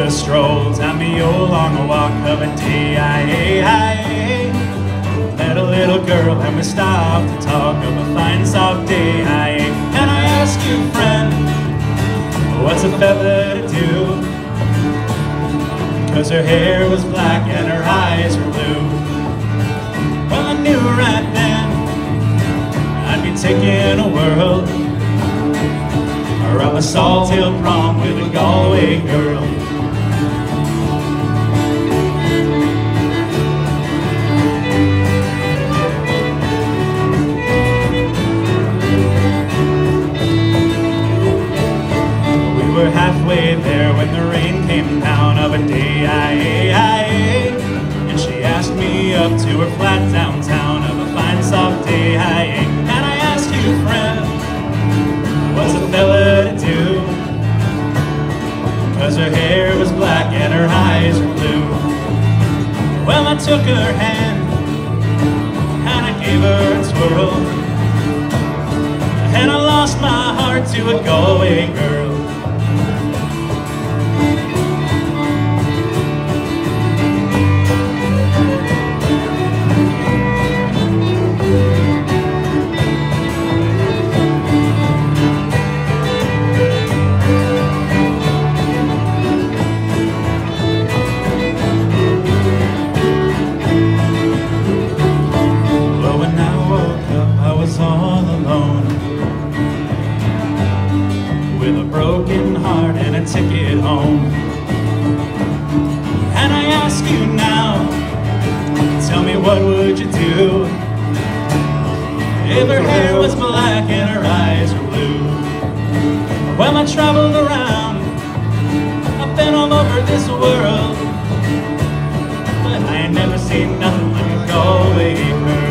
a stroll down the old long walk of a day. Met a little girl and we stopped to talk of a fine soft day. And I asked you, friend, what's a feather to do? 'Cause her hair was black and her eyes were blue. Well, I knew right then I'd be taking a whirl around the Salt Hill prom with a Galway girl. We were halfway there when the rain came down of a day. And she asked me up to her flat downtown of a fine soft day. And I asked you, friend, what's a fella to do? 'Cause her hair was black and her eyes were blue. Well, I took her hand and I gave her a twirl, and I lost my heart to a Galway girl. All alone with a broken heart and a ticket home. And I ask you now, tell me, what would you do if her hair was black and her eyes were blue? Well, I traveled around, I've been all over this world, but I ain't never seen nothing like a Galway girl.